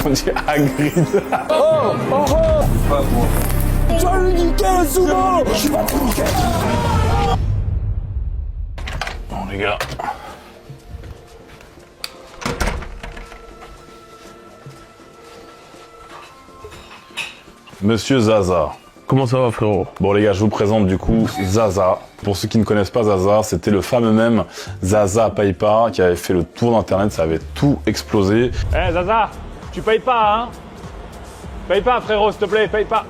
On dit Hagrid. Oh, oh, oh. Pas moi. Tu vas le niquer, Sumo. Je vais te niquer. Bon, les gars. Monsieur Zaza. Comment ça va, frérot? Bon les gars, je vous présente du coup Zaza. Pour ceux qui ne connaissent pas Zaza, c'était le fameux même Zaza paye pas qui avait fait le tour d'internet, ça avait tout explosé. Eh Zaza, tu payes pas, hein? Paye pas, frérot, s'il te plaît, paye pas.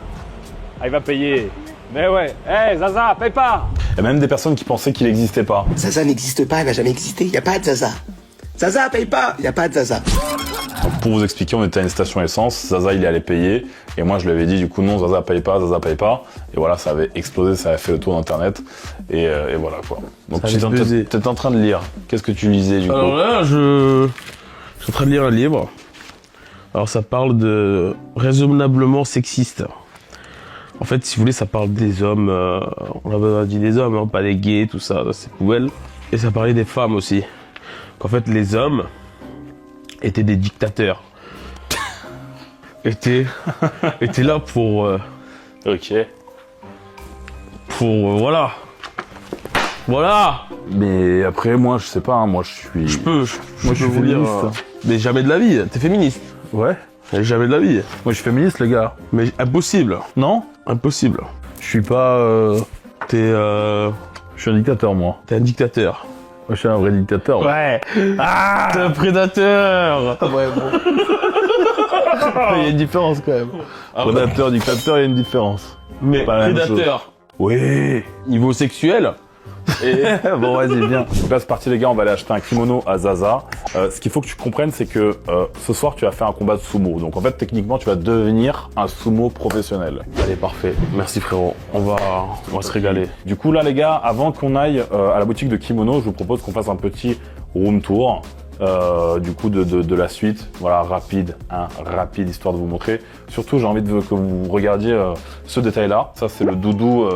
Ah, il va payer. Mais ouais. Eh Zaza, paye pas. Il y a même des personnes qui pensaient qu'il n'existait pas. Zaza n'existe pas, elle n'a jamais existé, il n'y a pas de Zaza. Zaza paye pas, il n'y a pas de Zaza. Donc, pour vous expliquer, on était à une station essence, Zaza il est allé payer, et moi je lui avais dit du coup non, Zaza paye pas, et voilà, ça avait explosé, ça avait fait le tour d'internet, et voilà quoi. Donc tu étais en train de lire, qu'est-ce que tu lisais du coup? Alors là, je suis en train de lire un livre. Alors ça parle de raisonnablement sexiste. En fait, si vous voulez, ça parle des hommes, on a dit des hommes, hein, pas des gays, tout ça, c'est poubelle. Et ça parlait des femmes aussi. Qu'en fait, les hommes étaient des dictateurs. étaient là pour... Ok. Voilà. Voilà. Mais après, moi je sais pas, hein, moi je suis... Moi, je peux vous dire... mais jamais de la vie, t'es féministe. Ouais. Mais jamais de la vie. Moi je suis féministe les gars. Mais impossible. Non? Impossible. Je suis pas... Je suis un dictateur moi. T'es un dictateur. Moi je suis un vrai dictateur. Ouais. Ah, t'es un prédateur. Ouais bon. Il y a une différence quand même. Prédateur, dictateur, il y a une différence. Mais pas la même prédateur. Oui. Niveau sexuel. Et bon vas-y viens. Donc là c'est parti les gars, on va aller acheter un kimono à Zaza. Ce qu'il faut que tu comprennes c'est que ce soir tu vas faire un combat de sumo. Donc en fait techniquement tu vas devenir un sumo professionnel. Allez parfait. Merci frérot. On va se régaler. Du coup là les gars, avant qu'on aille à la boutique de kimono, je vous propose qu'on fasse un petit room tour. Du coup de la suite, voilà, rapide, histoire de vous montrer. Surtout j'ai envie que vous regardiez ce détail là, ça c'est le doudou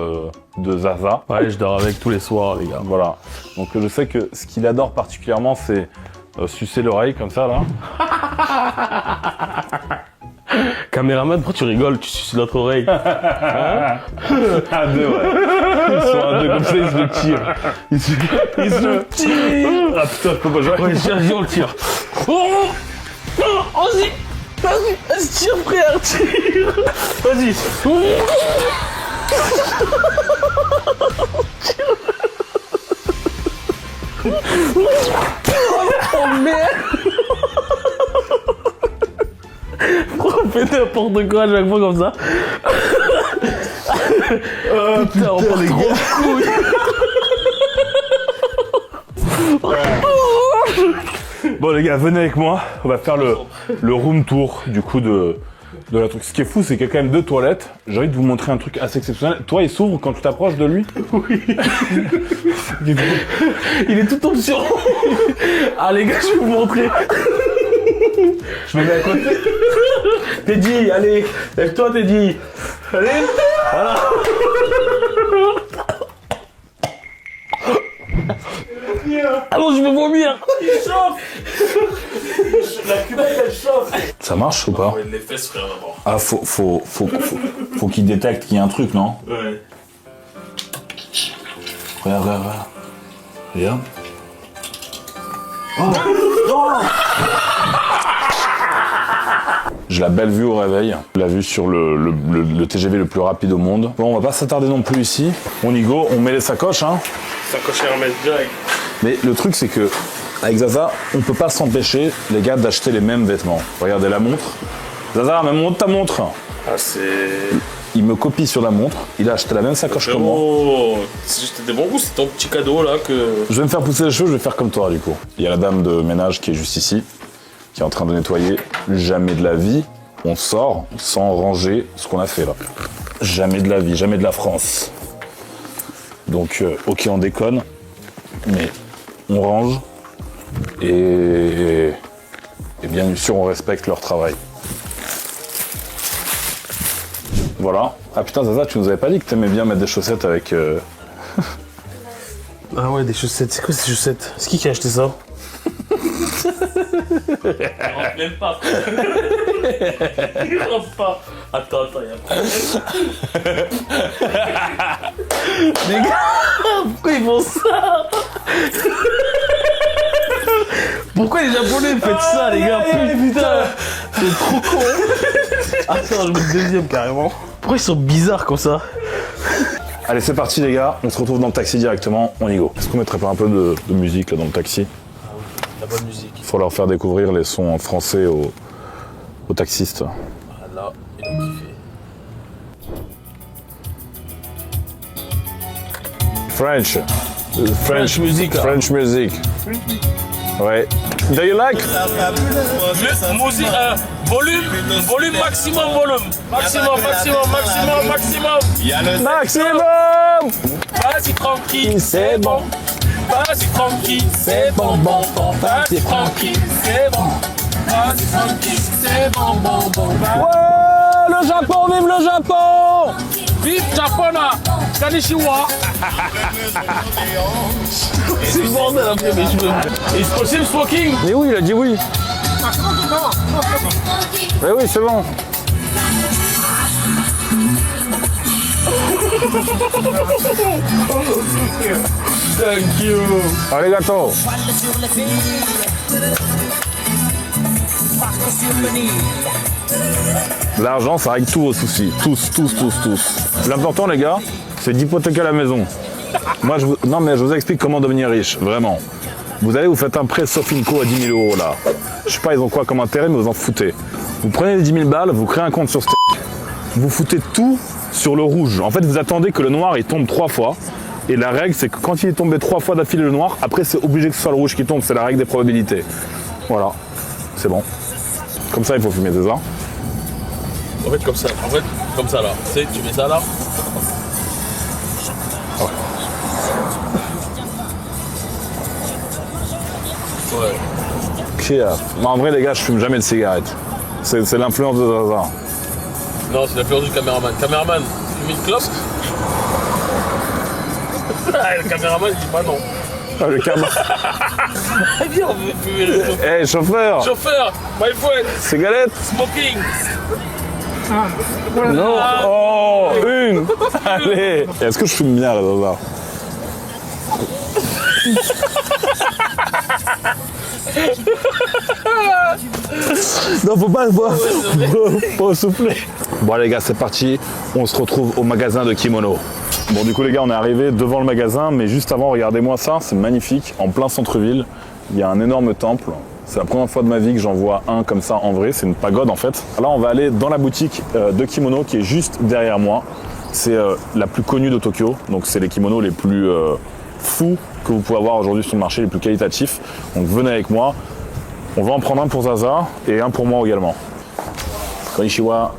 de Zaza. Ouais, je dors avec tous les soirs les gars. Voilà, donc je sais que ce qu'il adore particulièrement c'est sucer l'oreille comme ça là. Caméraman, pourquoi tu rigoles? Tu suces l'autre oreille. Hein? À deux, ouais. Ils sont à deux comme ça, ils se le tirent. Ils se tirent. Ah putain, je peux pas jouer. Ouais, viens, on le tire. Oh, vas-y, tire frère, tire. Vas-y. Oh merde. Pourquoi on fait n'importe quoi à chaque fois comme ça? Putain, on part trop en couille. Bon les gars, venez avec moi, on va faire le room tour du coup de la truc. Ce qui est fou, c'est qu'il y a quand même deux toilettes. J'ai envie de vous montrer un truc assez exceptionnel. Toi, il s'ouvre quand tu t'approches de lui? Oui. Il est tout option. Ah les gars, je vais vous montrer. Je me mets à côté. Teddy, allez, lève-toi Teddy. Allez, voilà. Ah non, je vais vomir. Il chauffe. La cuvette, elle chauffe. Ça marche ou pas? Les fesses, frère, d'abord. Ah, faut qu'il détecte qu'il y a un truc, non? Ouais. Regarde. Regarde. Oh. J'ai la belle vue au réveil, la vue sur le TGV le plus rapide au monde. Bon, on va pas s'attarder non plus ici. On y go, on met les sacoches, hein. Sacoche Hermès direct. Mais le truc, c'est que avec Zaza, on peut pas s'empêcher, les gars, d'acheter les mêmes vêtements. Regardez la montre. Zaza, même montre ta montre. Ah, c'est... Il me copie sur la montre. Il a acheté la même sacoche que moi. Oh, c'est juste des bons goûts, c'est ton petit cadeau là que... Je vais me faire pousser les cheveux, je vais faire comme toi du coup. Il y a la dame de ménage qui est juste ici, qui est en train de nettoyer. Jamais de la vie, on sort sans ranger ce qu'on a fait là. Jamais de la vie, jamais de la France. Donc, ok, on déconne, mais on range et bien sûr on respecte leur travail. Voilà. Ah putain Zaza, tu nous avais pas dit que t'aimais bien mettre des chaussettes avec... Ah ouais, des chaussettes. C'est quoi ces chaussettes? C'est qui a acheté ça? rentre même pas. Il rentre pas. Attends, y'a pas. Les gars, pourquoi ils font ça? Pourquoi les Japonais faites ça, les gars? Putain, c'est trop con. Attends, je mets le deuxième carrément. Pourquoi ils sont bizarres comme ça? Allez, c'est parti les gars, on se retrouve dans le taxi directement, on y go. Est-ce qu'on mettrait pas un peu de musique là dans le taxi? La bonne musique. Faut leur faire découvrir les sons en français aux taxistes. Ah là, il a kiffé. French music. French music. Ouais. Do you like? Musique, volume maximum, Maximum. Maximum! Vas-y tranquille, C'est bon. Vas-y tranquille, c'est bon. Vas-y tranquille, c'est bon. Vas-y tranquille, c'est bon. Ouais, le Japon, vive le Japon! Vive Japona, Kanishiwa. C'est le bordel après mes cheveux. Is possible smoking? Mais oui, il a dit oui. Mais oui, c'est bon. Thank you. Arigato. L'argent, ça règle tous vos soucis. Tous. L'important, les gars, c'est d'hypothéquer la maison. Moi, non, mais je vous explique comment devenir riche, vraiment. Vous allez, vous faites un prêt Sofinco à 10 000 € là. Je sais pas, ils ont quoi comme intérêt, mais vous en foutez. Vous prenez les 10 000 balles, vous créez un compte sur Steak. Vous foutez tout sur le rouge. En fait, vous attendez que le noir il tombe 3 fois. Et la règle, c'est que quand il est tombé 3 fois d'affilée le noir, après c'est obligé que ce soit le rouge qui tombe. C'est la règle des probabilités. Voilà, c'est bon. Comme ça, il faut fumer des ça. En fait, comme ça là. Tu sais, tu mets ça là. Ouais. Cheers. Mais en vrai, les gars, je fume jamais de cigarettes. C'est l'influence de Zaza. Non, c'est l'influence du caméraman. Caméraman, tu mets une clope? Le caméraman, il dit pas non. Ah, le caméra. Viens, on veut fumer le chauffeur. Hey, chauffeur! Chauffeur, my friend, Cigarette? smoking. Non! Oh! Une! Allez! Est-ce que je fume bien, là, Zaza? Non, faut souffler. Bon les gars, c'est parti. On se retrouve au magasin de kimono. Bon du coup les gars, on est arrivé devant le magasin, mais juste avant, regardez-moi ça, c'est magnifique. En plein centre-ville, il y a un énorme temple. C'est la première fois de ma vie que j'en vois un comme ça en vrai. C'est une pagode en fait. Là, on va aller dans la boutique de kimono qui est juste derrière moi. C'est la plus connue de Tokyo. Donc c'est les kimonos les plus fous que vous pouvez avoir aujourd'hui sur le marché, les plus qualitatifs. Donc venez avec moi. On va en prendre un pour Zaza et un pour moi également. Konnichiwa.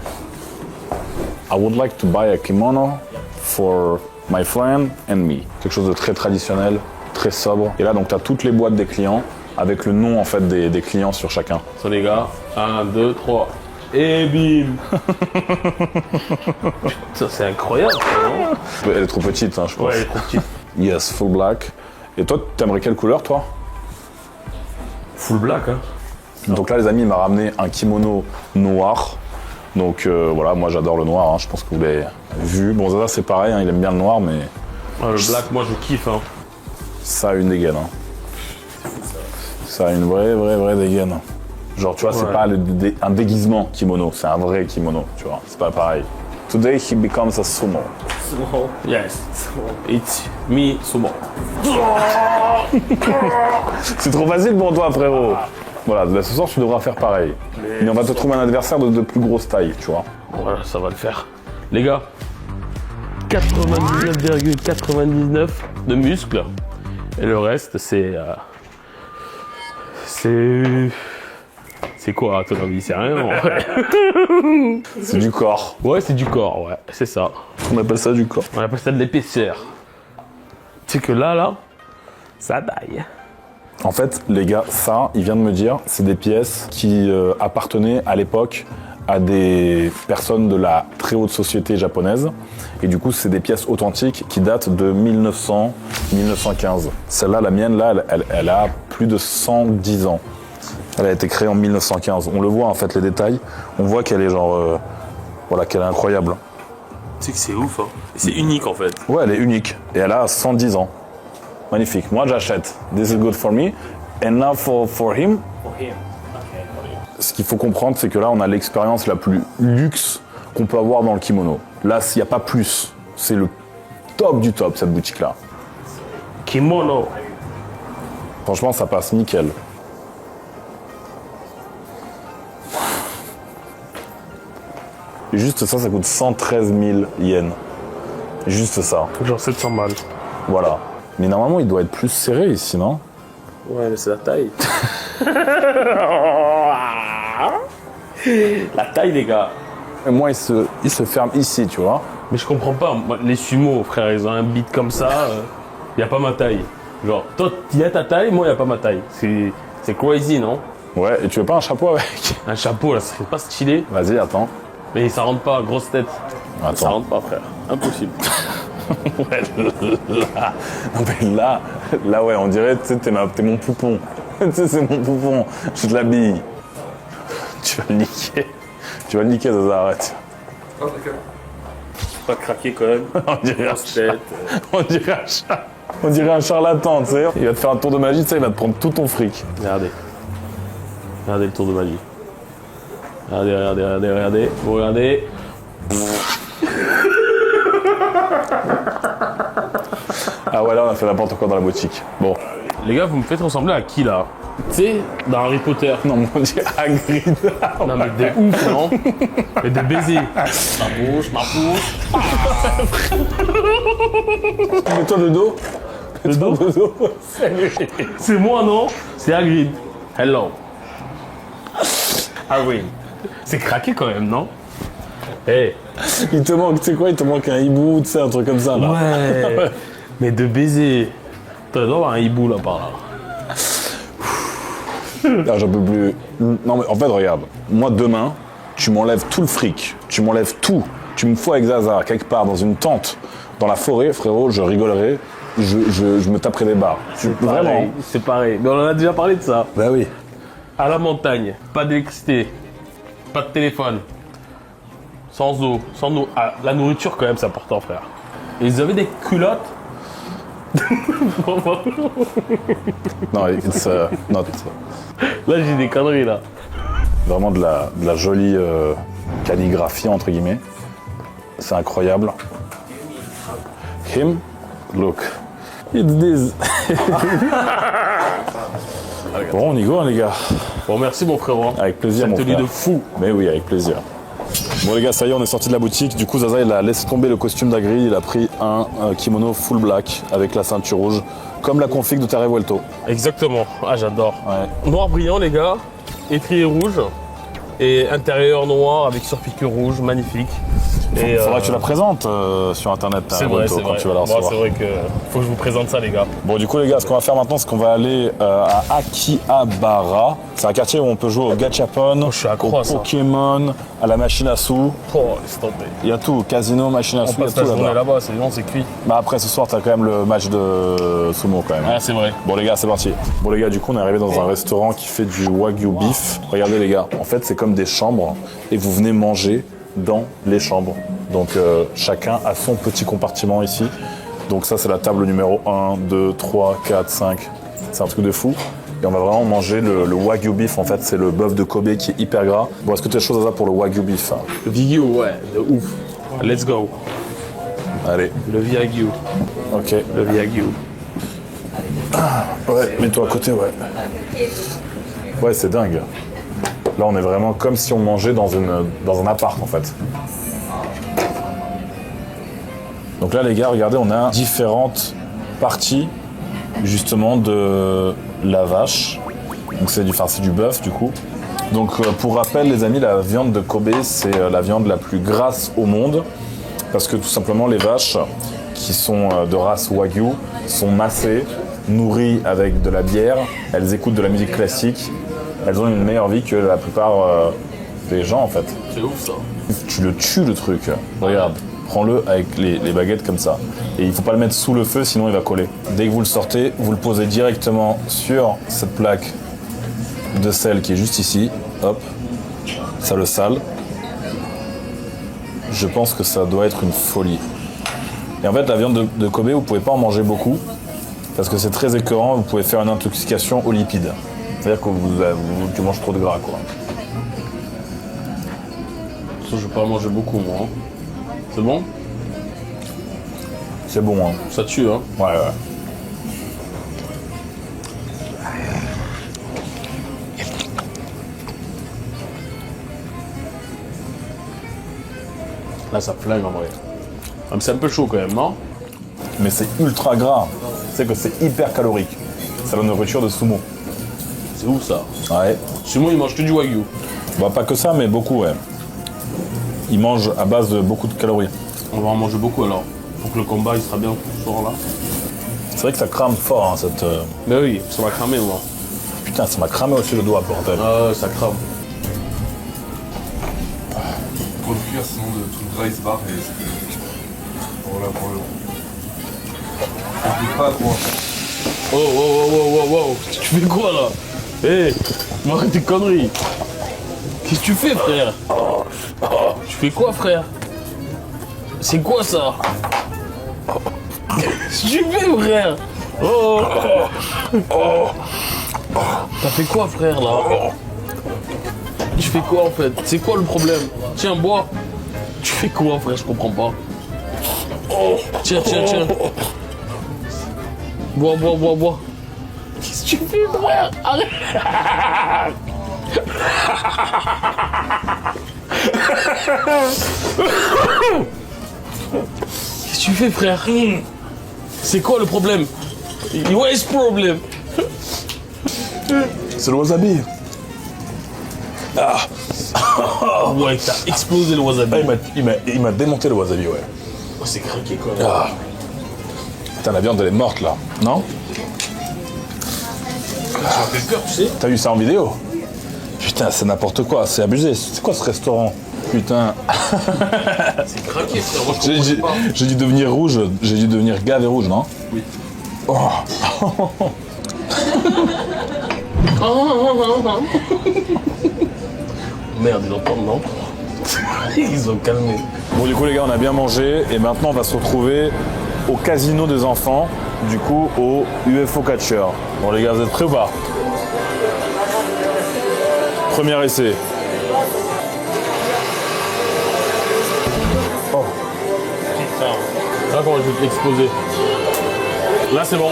I would like to buy a kimono for my friend and me. Quelque chose de très traditionnel, très sobre. Et là, donc, tu as toutes les boîtes des clients avec le nom en fait des clients sur chacun. Ça les gars, 1, 2, 3. Et bim. Ça c'est incroyable, non? Elle est trop petite, hein, je pense. Ouais, elle est trop petite. Yes, full black. Et toi, t'aimerais quelle couleur, toi? Full black, hein. Donc là, les amis, il m'a ramené un kimono noir. Donc voilà, moi j'adore le noir, hein, je pense que vous l'avez vu. Bon, Zaza, c'est pareil, hein, il aime bien le noir, mais Le black, moi je kiffe, hein. ça a une dégaine. Hein. Ça a une vraie dégaine. Genre, tu vois, c'est Ouais. pas un déguisement kimono, c'est un vrai kimono, tu vois. C'est pas pareil. Today, he becomes a sumo. Sumo. Yes. It's me, sumo. C'est trop facile pour toi, frérot. Voilà, ce soir, tu devras faire pareil. Mais on va te trouver un adversaire de plus grosse taille, tu vois. Voilà, ça va le faire. Les gars, 99,99 de muscles. Et le reste, c'est... C'est quoi, à ton avis? C'est rien, en vrai. C'est du corps. Ouais, c'est du corps, ouais. C'est ça. On appelle ça du corps. On appelle ça de l'épaisseur. Tu sais que là, ça daille. En fait, les gars, ça, il vient de me dire, c'est des pièces qui appartenaient à l'époque à des personnes de la très haute société japonaise. Et du coup, c'est des pièces authentiques qui datent de 1900-1915. Celle-là, la mienne, là, elle a plus de 110 ans. Elle a été créée en 1915. On le voit en fait les détails. On voit qu'elle est genre, voilà, qu'elle est incroyable. Tu sais que c'est ouf, hein. C'est unique en fait. Ouais, elle est unique et elle a 110 ans. Magnifique. Moi, j'achète. This is good for me, and now for him. Ce qu'il faut comprendre, c'est que là, on a l'expérience la plus luxe qu'on peut avoir dans le kimono. Là, s'il n'y a pas plus, c'est le top du top, cette boutique-là. Kimono. Franchement, ça passe nickel. Et juste ça coûte 113 000 yens. Juste ça. Genre 700 balles. Voilà. Mais normalement, il doit être plus serré ici, non? Ouais, mais c'est la taille. La taille, les gars. Et moi, il se ferme ici, tu vois. Mais je comprends pas. Moi, les sumo, frère, ils ont un beat comme ça. Y a pas ma taille. Genre, toi, y a ta taille, moi, y a pas ma taille. C'est crazy, non? Ouais, et tu veux pas un chapeau avec? Un chapeau, là, ça serait pas stylé. Vas-y, attends. Mais ça rentre pas, grosse tête. Attends. Ça rentre pas, frère. Impossible. Ouais, là. Non, mais là, ouais, on dirait, tu sais, t'es mon poupon. Tu sais, c'est mon poupon. Je te l'habille. Tu vas le niquer. Tu vas le niquer, Zaza, arrête. Pas craquer quand même. On dirait un Grosse tête. On dirait un charlatan, tu sais. Il va te faire un tour de magie, tu sais, il va te prendre tout ton fric. Regardez. Regardez le tour de magie. Regardez. Vous regardez. Ah ouais, là, on a fait n'importe quoi dans la boutique. Bon. Les gars, vous me faites ressembler à qui là? Tu sais, dans Harry Potter. Non, mais on dit Hagrid. Non mais des ouf, non? Et des baisers. Ma bouche. Mets-toi de dos. Le dos. De dos. C'est moi, non? C'est Hagrid. Hello. Hagrid. C'est craqué quand même, non? Eh. Il te manque, tu sais quoi, il te manque un hibou, tu sais, un truc comme ça, là. Ouais. Mais de baiser. T'as droit à un hibou là par là. Ah, j'en peux plus. Non, mais en fait, regarde. Moi, demain, tu m'enlèves tout le fric. Tu m'enlèves tout. Tu me fous avec Zaza, quelque part, dans une tente, dans la forêt, frérot, je rigolerai. Je me taperai des barres. Vraiment. C'est pareil. Mais on en a déjà parlé de ça. Bah oui. À la montagne, pas d'électricité, pas de téléphone, sans eau, Ah, la nourriture quand même c'est important, frère. Et ils avaient des culottes. Non, it's not. Là j'ai des conneries là. Vraiment de la jolie calligraphie, entre guillemets. C'est incroyable. Him, look. It's this. Bon, on y go, hein, les gars. Bon merci mon frérot. Avec plaisir, mon Cette tenue frère. de fou. Mais oui, avec plaisir. Bon les gars, ça y est, on est sorti de la boutique. Du coup, Zaza, il a laissé tomber le costume d'Hagrid. Il a pris un kimono full black avec la ceinture rouge, comme la config de Terre Vuelto. Exactement. Ah j'adore. Ouais. Noir brillant les gars, étrier rouge et intérieur noir avec surpiqûre rouge, magnifique. Et Faudra que tu la présentes sur internet, Terre c'est vrai, Vuelto, c'est quand vrai. tu vas la Moi, recevoir. c'est vrai que faut que je vous présente ça les gars. Bon, du coup, les gars, ce qu'on va faire maintenant, c'est qu'on va aller à Akihabara. C'est un quartier où on peut jouer au gachapon, je suis accro au à ça. Pokémon, à la machine à sous. Oh laisse tomber. Il y a tout, casino, machine à On sous, il y a passe la tout journée là-bas. là-bas, c'est bon, c'est cuit. Bah après, ce soir, t'as quand même le match de sumo quand même. Ah c'est vrai. Bon les gars, c'est parti. Bon les gars, du coup on est arrivé dans un restaurant qui fait du wagyu beef. Regardez les gars, en fait c'est comme des chambres et vous venez manger dans les chambres. Donc chacun a son petit compartiment ici. Donc ça c'est la table numéro 1, 2, 3, 4, 5. C'est un truc de fou. Et on va vraiment manger le wagyu beef. En fait c'est le bœuf de Kobe qui est hyper gras. Bon, est-ce que tu as des choses à dire pour le wagyu beef, hein? Le Wagyu, ouais, de ouf. Let's go. Allez, Le Wagyu. ok. Le Wagyu. Ouais, mets-toi à côté, ouais. Ouais, c'est dingue. Là, on est vraiment comme si on mangeait dans un appart, en fait. Donc là, les gars, regardez, on a différentes parties, justement, de la vache. Donc c'est du bœuf, du coup. Donc pour rappel, les amis, la viande de Kobe, c'est la viande la plus grasse au monde. Parce que tout simplement, les vaches qui sont de race Wagyu sont massées, nourries avec de la bière. Elles écoutent de la musique classique. Elles ont une meilleure vie que la plupart des gens, en fait. C'est ouf ça. Tu le tues, le truc. Regarde, prends-le avec les baguettes comme ça. Et il faut pas le mettre sous le feu, sinon il va coller. Dès que vous le sortez, vous le posez directement sur cette plaque de sel qui est juste ici. Hop, ça le sale. Je pense que ça doit être une folie. Et en fait, la viande de Kobe, vous pouvez pas en manger beaucoup parce que c'est très écœurant. Vous pouvez faire une intoxication aux lipides. C'est-à-dire que tu manges trop de gras, quoi. Ça, je vais pas en manger beaucoup, moi. Hein. C'est bon? C'est bon, hein. Ça tue, hein? Ouais. Là, ça flingue en vrai. Ah, mais c'est un peu chaud quand même, non? Mais c'est ultra gras. C'est que c'est hyper calorique. C'est la nourriture de sumo. C'est ouf ça. Ouais. Sumo, il mange que du wagyu. Bah, pas que ça, mais beaucoup, ouais. Ils mangent à base de beaucoup de calories. On va en manger beaucoup alors. Pour que le combat, il sera bien ce soir là. C'est vrai que ça crame fort, hein, cette... Mais oui, ça m'a cramé, moi. Putain, ça m'a cramé aussi le doigt, bordel. Ah ouais, ça crame. Pour le cuire, sinon tout le gras il se barre et c'est... Voilà, pour le... N'oublie pas quoi. Oh, tu fais quoi là? Hé, m'arrête tes conneries. Qu'est-ce que tu fais, frère? Tu fais quoi, frère? C'est quoi ça? Qu'est-ce que tu fais, frère? T'as fait quoi, frère, là? Tu fais quoi, en fait? C'est quoi le problème? Tiens, bois. Tu fais quoi, frère? Je comprends pas. Tiens. Bois. Qu'est-ce que tu fais, frère? Arrête. Qu'est-ce que tu fais, frère? C'est quoi le problème? What is the problem? C'est le wasabi. Oh ouais, t'as explosé le wasabi. Ah, il m'a démonté le wasabi, ouais. Oh, c'est craqué quoi. Ah. Putain, la viande, elle est morte, là. Non? Ça m'a fait peur, tu sais. T'as vu ça en vidéo? Putain, c'est n'importe quoi, c'est abusé. C'est quoi ce restaurant? Putain. C'est craqué, frère. Moi, je comprends pas. J'ai dû devenir rouge, j'ai dû devenir gavé rouge, non? Oui. Oh. Merde, ils entendent, non? Ils ont calmé. Bon, du coup, les gars, on a bien mangé et maintenant, on va se retrouver au casino des enfants, du coup, au UFO Catcher. Bon, les gars, vous êtes prêts ou pas? Premier essai. Oh. Putain. Là, comment je vais te l'exposer? Là, c'est bon.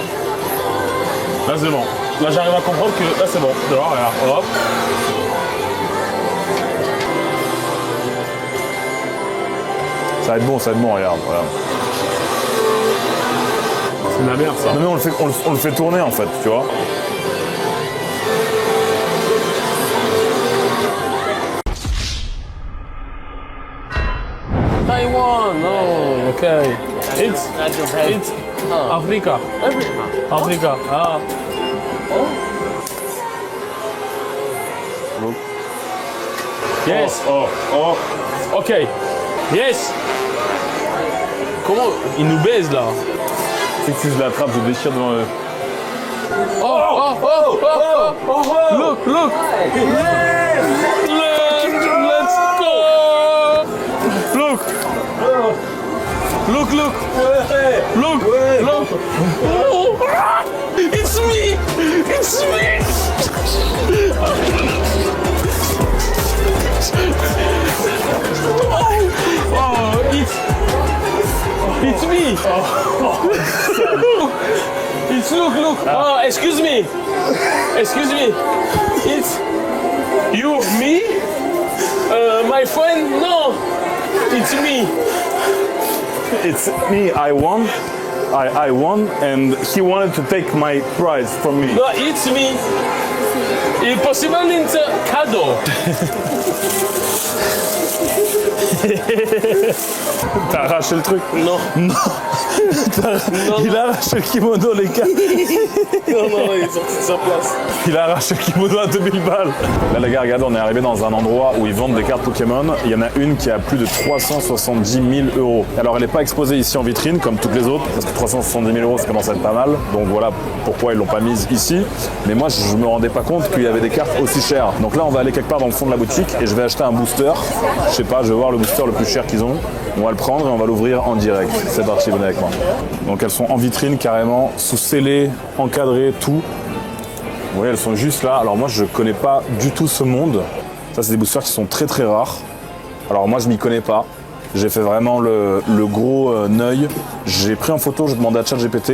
Là, c'est bon. Là, j'arrive à comprendre que là, c'est bon. Tu vois, regarde. Hop. Ça va être bon, regarde. Voilà. C'est de la merde, ça. Non, mais on le fait tourner, en fait, tu vois. Taiwan, oh, okay. It's Africa. Africa. Ah. Look. Yes. Oh. Ok. Yes. Comment il nous baise là? C'est que si je l'attrape, je déchire devant eux. Oh. Look. Let's go. Look. Oh. It's me. It's me. It's look. Oh, excuse me. It's you, me, my friend. No, it's me. It's me, I won, and he wanted to take my prize from me. No, it's me. Impossible in cadeau. T'as arraché le truc? Non. Non. Il a arraché le kimono, les gars. Non, il est sorti de sa place. Il a arraché le kimono à 2000 balles. Là, les gars, regardez, on est arrivé dans un endroit où ils vendent des cartes Pokémon. Il y en a une qui a plus de 370 000 €. Alors, elle n'est pas exposée ici en vitrine comme toutes les autres, parce que 370 000 €, ça commence à être pas mal. Donc voilà pourquoi ils l'ont pas mise ici. Mais moi, je me rendais pas compte qu'il y avait des cartes aussi chères. Donc là, on va aller quelque part dans le fond de la boutique et je vais acheter un booster. Je sais pas, je vais voir le booster le plus cher qu'ils ont. On va le prendre et on va l'ouvrir en direct. C'est parti, venez avec moi. Donc elles sont en vitrine carrément, sous scellé, encadré, tout. Vous voyez, elles sont juste là. Alors moi, je connais pas du tout ce monde. Ça, c'est des boosters qui sont très très rares. Alors moi, je m'y connais pas. J'ai fait vraiment le gros œil. J'ai pris en photo, je demandais à ChatGPT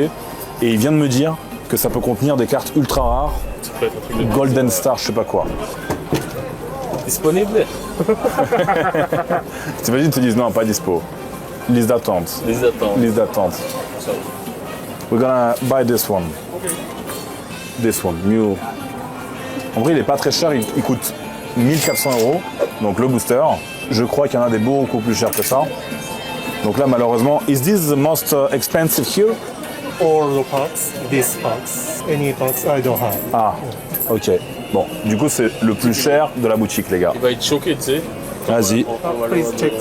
et il vient de me dire que ça peut contenir des cartes ultra rares. Golden Star, je sais pas quoi. Disponible. T'imagines, ils te disent non, pas dispo. Liste d'attente. Les attentes. Liste d'attente. We're gonna buy this one. This one, new. En vrai, il est pas très cher, il coûte 1400 €. Donc le booster. Je crois qu'il y en a des beaucoup plus chers que ça. Donc là, malheureusement, is this the most expensive here? All the packs, this packs. Any packs I don't have. Ah, ok. Bon, du coup, c'est le plus cher de la boutique, les gars. Il va être choqué, tu sais. Vas-y. Please check.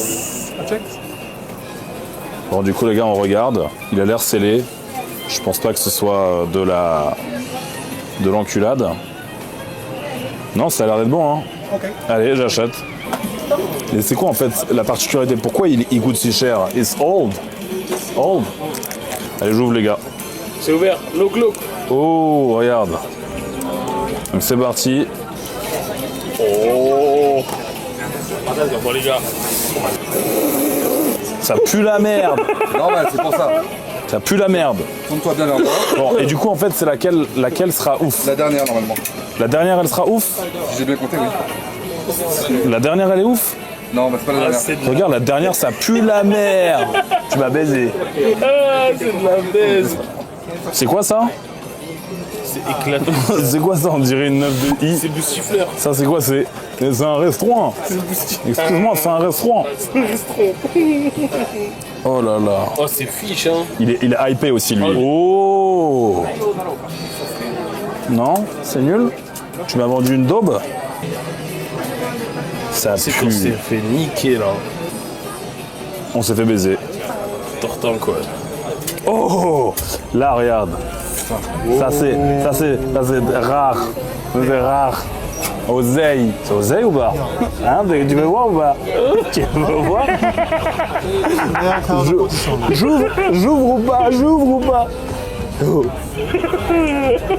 Check. Bon, du coup, les gars, on regarde. Il a l'air scellé. Je pense pas que ce soit de l'enculade. Non, ça a l'air d'être bon, hein. Ok. Allez, j'achète. Et c'est quoi, en fait, la particularité? Pourquoi il coûte si cher? It's old. Old. Allez, j'ouvre, les gars. C'est ouvert. Look, look. Oh, regarde. Donc, c'est parti. Oh. Bon, les gars. Ça pue la merde. Normal, c'est pour ça. Ça pue la merde. Tourne-toi bien vers moi. Bon, et du coup, en fait, c'est laquelle sera ouf? La dernière, normalement. La dernière, elle sera ouf? Si j'ai bien compté, oui. La dernière, elle est ouf? Non, mais c'est pas la dernière. Regarde, la dernière, ça pue la merde. Tu m'as baisé. Ah, c'est de la baise. C'est quoi ça? C'est éclatant. C'est quoi ça? On dirait une 9 de I. C'est du siffleur. Ça, c'est quoi? C'est un restaurant. Excuse-moi, c'est un restaurant. Oh là là. Oh, c'est fiche, hein. Il est hypé aussi, lui. Oh. Non? C'est nul? Tu m'as vendu une daube? Ça C'est qu'on pue. s'est fait niquer, là. On s'est fait baiser. Tortant, quoi. Oh! Là, regarde. Ça, c'est rare. C'est rare. Oseille. C'est oseille ou pas? Hein, tu veux voir ou pas? Tu veux voir? J'ouvre ou pas? J'ouvre ou pas? Oh.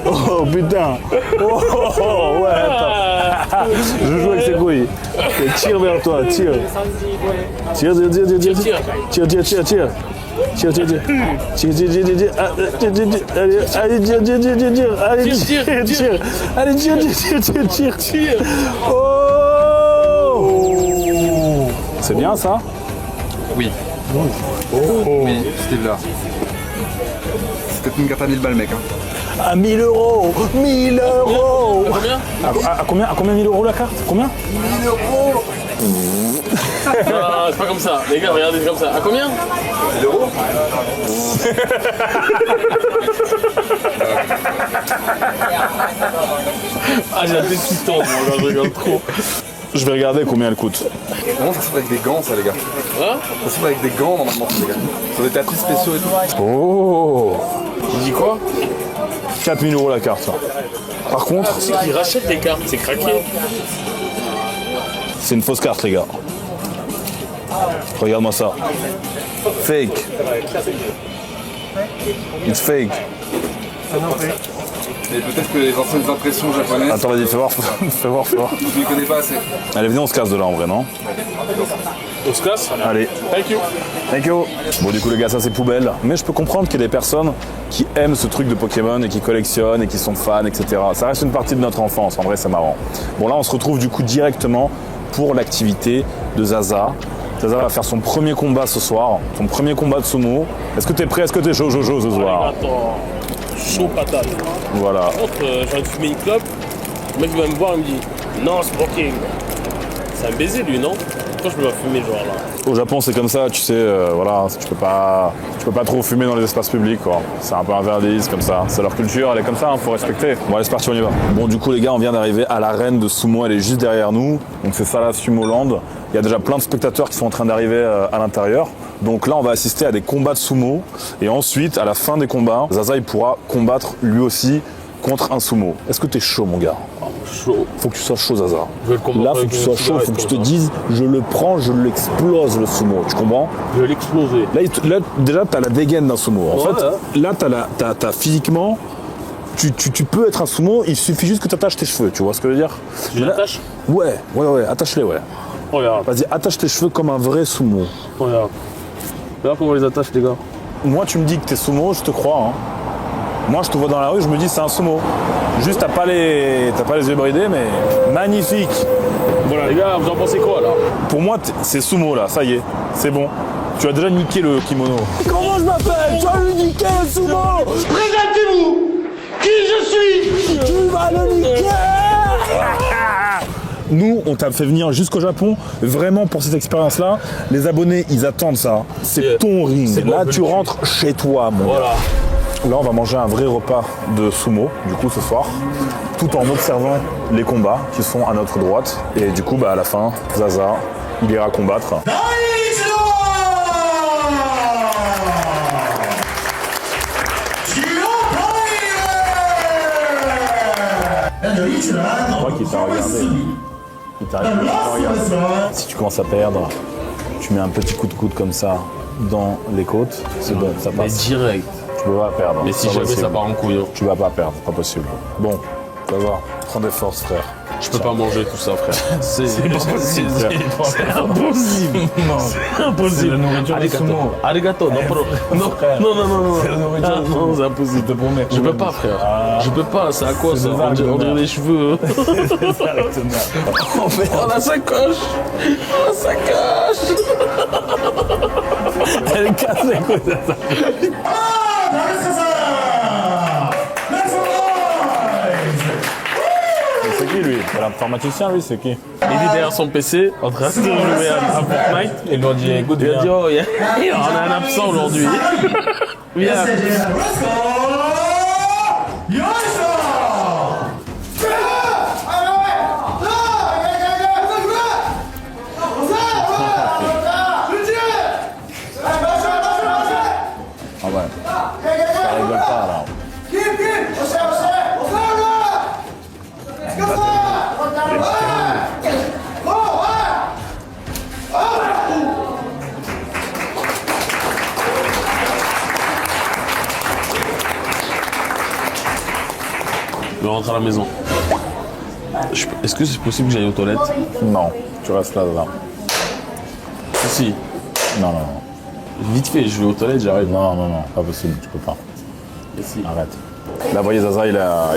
Oh putain. Oh ouais, attends. Je joue avec ses couilles. Et tire vers toi, tire. Tire. Tire. Allez, tire. Oh. C'est bien ça? Oui. Oui, Steve là. C'était une carte à 1000 balles, mec. Hein. À 1000 €. 1000 €. Combien? À combien 1000 € la carte? Combien? 1000 €. Ah, c'est pas comme ça. Les gars, regardez, c'est comme ça. À combien? 1000 €. Ah, j'ai la tête qui tombe, moi, je regarde trop. Je vais regarder combien elle coûte. Vraiment, ça se fait avec des gants, ça, les gars. Hein? Ça se fait avec des gants, normalement, les gars. Sur des tapis spéciaux et tout. Oh. Il dit quoi? 4000 € la carte. Par contre, C'est qu'ils rachètent les cartes, c'est craqué. c'est une fausse carte, les gars. Regarde-moi ça. Fake. It's fake. Et peut-être que les anciennes impressions japonaises, Attends, vas-y, fais voir. Fais voir. je les connais pas assez. Allez, venez, on se casse de là, en vrai, non? On se casse? Allez. Thank you. Bon, du coup, les gars, ça, c'est poubelle. Mais je peux comprendre qu'il y a des personnes qui aiment ce truc de Pokémon et qui collectionnent et qui sont fans, etc. Ça reste une partie de notre enfance. En vrai, c'est marrant. Bon, là, on se retrouve, du coup, directement pour l'activité de Zaza. Zaza va faire son premier combat ce soir. Son premier combat de sumo. Est-ce que t'es prêt? Est-ce que t'es chaud ce soir? Attends. Chaud patate. Voilà. Par contre, je viens de fumer une clope. Le mec il va me voir, il me dit non smoking. C'est un baiser lui, non? Pourquoi je peux pas fumer genre là? Au Japon, c'est comme ça, tu sais, voilà, tu peux pas trop fumer dans les espaces publics, quoi. C'est un peu interdit, c'est comme ça. C'est leur culture, elle est comme ça, faut respecter. Bon, allez, c'est parti, on y va. Bon, du coup, les gars, on vient d'arriver à l'arène de sumo, elle est juste derrière nous. Donc, c'est ça, la Sumoland. Il y a déjà plein de spectateurs qui sont en train d'arriver à l'intérieur. Donc là, on va assister à des combats de sumo. Et ensuite, à la fin des combats, Zaza, il pourra combattre lui aussi contre un sumo. Est-ce que t'es chaud, mon gars? Chaud. Faut que tu sois chaud, Zaza. Je vais le combattre Là, faut que tu sois chaud, faut que tu te dises, je le prends, je l'explose, le sumo. Tu comprends? Je vais l'exploser. Là, déjà, t'as la dégaine d'un sumo. En fait, ouais. là, t'as physiquement, tu peux être un sumo, il suffit juste que t'attaches tes cheveux, tu vois ce que je veux dire? Tu l'attaches? Ouais, attache-les, ouais. Regarde, Vas-y, attache tes cheveux comme un vrai sumo. regarde. Regarde comment on les attache, les gars. Moi, tu me dis que t'es sumo, je te crois, hein. Moi, je te vois dans la rue, je me dis c'est un sumo. Juste, t'as pas les yeux bridés, mais magnifique. Voilà, les gars, vous en pensez quoi là? Pour moi, c'est sumo, là, ça y est, c'est bon. Tu as déjà niqué le kimono. Comment je m'appelle? Tu vas le niquer, le sumo! Présentez-vous! Qui je suis? Tu vas le niquer! Nous, on t'a fait venir jusqu'au Japon, vraiment pour cette expérience-là. Les abonnés, ils attendent ça. C'est ton ring. Là, tu rentres chez toi, mon gars. Là, on va manger un vrai repas de sumo, du coup, ce soir, tout en observant les combats qui sont à notre droite. Et du coup, à la fin, Zaza, il ira combattre. Je crois qu'il t'a regardé. Il t'a regardé. Si tu commences à perdre, tu mets un petit coup de coude comme ça dans les côtes, c'est bon, ça Mais passe. direct. Tu peux pas perdre. Mais si Pas jamais possible. ça part en couille, hein. Tu vas pas perdre, pas possible. Bon, ça va. Prends des forces, frère. Je peux pas manger tout ça, frère. C'est pas possible. frère. C'est impossible. C'est impossible. la nourriture des sumo. Arigato. Non, non. C'est la nourriture des sumo. Non, c'est impossible. Je te promets. Je peux pas, frère. Je peux pas. C'est à quoi C'est ça? des vagues, On dirait merde. des cheveux. Oh, la sacoche. Oh, la sacoche. Elle casse les couilles, ça. C'est qui lui? C'est l'informaticien lui, c'est qui? Il est derrière son PC, en train de jouer à Fortnite. Il lui a dit écoute, Il a dit, oh, on a un absent aujourd'hui. Viens. Ah ouais. Ça rigole pas là. Je rentre à la maison. Est-ce que c'est possible que j'aille aux toilettes? Non, tu restes là. Si. Non. Vite fait, je vais aux toilettes, j'arrive. Non, pas possible, tu peux pas. Et si. Arrête. Là, vous voyez, Zaza, il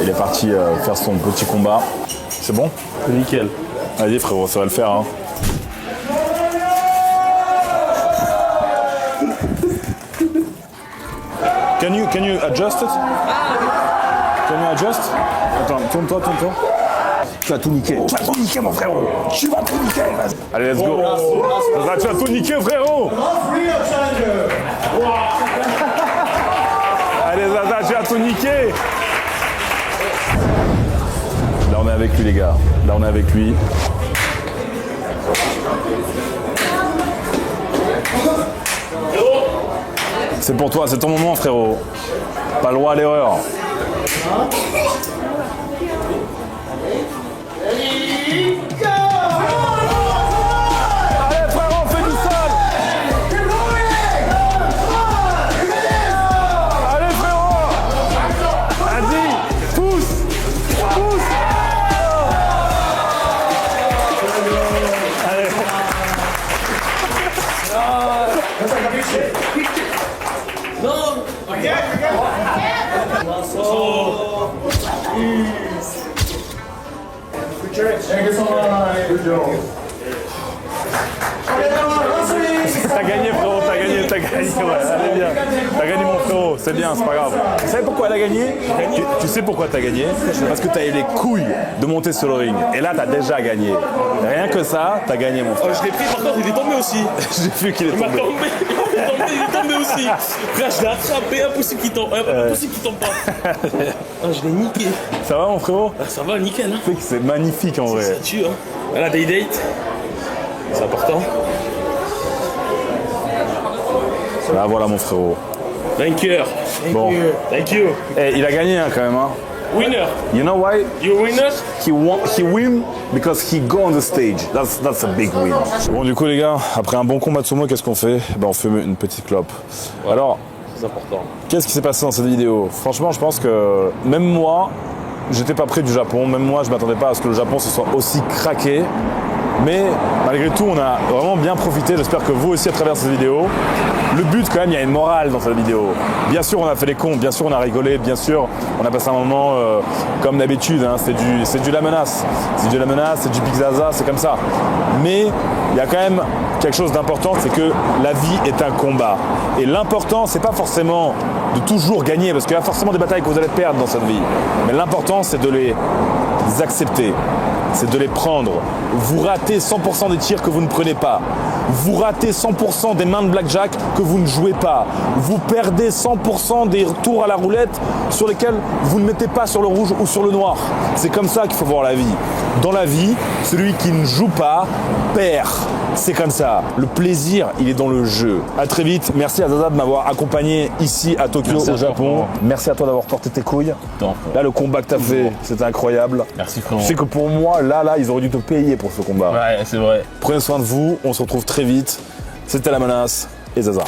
est parti faire son petit combat. C'est bon? Nickel. Allez, frérot, ça va le faire, hein. Can you adjust it? Can you adjust? Attends, tourne-toi. Tu vas tout niquer. Tu vas tout niquer, mon frérot. Tu vas tout niquer. Vas-y. Allez, let's go. Zaza, tu vas tout niquer, frérot. Allez, Zaza, tu vas tout niquer. Là, on est avec lui, les gars. Là, on est avec lui. C'est pour toi, c'est ton moment, frérot. Pas le droit à l'erreur. Allez, frérot, fais du sol. Allez, frérot. Vas-y, pousse. Allez. T'as gagné, frérot, t'as t'as gagné, ouais, allez bien. T'as gagné mon frérot, c'est bien, c'est pas grave. Tu sais pourquoi elle a gagné? Tu sais pourquoi t'as gagné? Parce que t'as eu les couilles de monter sur le ring. Et là, t'as déjà gagné. Rien que ça, t'as gagné mon frère. Je l'ai pris, par contre, il est tombé aussi. J'ai vu qu'il est Il m'a tombé. tombé, il est tombé aussi. Frère, je l'ai attrapé, impossible qu'il tombe. Impossible qu'il tombe pas. Ah, je l'ai niqué. Ça va mon frérot? Ah, ça va, nickel. Hein. Tu sais que c'est magnifique en vrai. Ça tue. Hein. Voilà, day date. C'est important. Là voilà mon frérot. Vainqueur. Bon. Thank you. Eh, il a gagné hein, quand même. Hein. Winner. You know why? You winner? He win because he go on the stage. That's a big win. Bon du coup les gars, après un bon combat de sumo, qu'est-ce qu'on fait? Ben on fume une petite clope. Ouais. Alors, C'est important. qu'est-ce qui s'est passé dans cette vidéo? Franchement, je pense que même moi, j'étais pas prêt du Japon. Même moi, je m'attendais pas à ce que le Japon se soit aussi craqué. Mais malgré tout, on a vraiment bien profité. J'espère que vous aussi à travers cette vidéo. Le but quand même, il y a une morale dans cette vidéo. Bien sûr, on a fait les cons, bien sûr, on a rigolé, bien sûr, on a passé un moment comme d'habitude. Hein, c'est du la menace. C'est du la menace, c'est du Big Zaza, c'est comme ça. Mais il y a quand même quelque chose d'important, c'est que la vie est un combat. Et l'important, c'est pas forcément de toujours gagner, parce qu'il y a forcément des batailles que vous allez perdre dans cette vie. Mais l'important, c'est de les accepter. C'est de les prendre. Vous ratez 100% des tirs que vous ne prenez pas. Vous ratez 100% des mains de blackjack que vous ne jouez pas. Vous perdez 100% des tours à la roulette sur lesquels vous ne mettez pas sur le rouge ou sur le noir. C'est comme ça qu'il faut voir la vie. Dans la vie, celui qui ne joue pas perd. C'est comme ça. Le plaisir, il est dans le jeu. À très vite. Merci à Zaza de m'avoir accompagné ici à Tokyo, au Japon. Merci à toi d'avoir porté tes couilles. Là, le combat que t'as fait, c'était incroyable. Merci frérot. Tu sais que pour moi, là, ils auraient dû te payer pour ce combat. Ouais, c'est vrai. Prenez soin de vous. On se retrouve très vite. C'était La Menace et Zaza.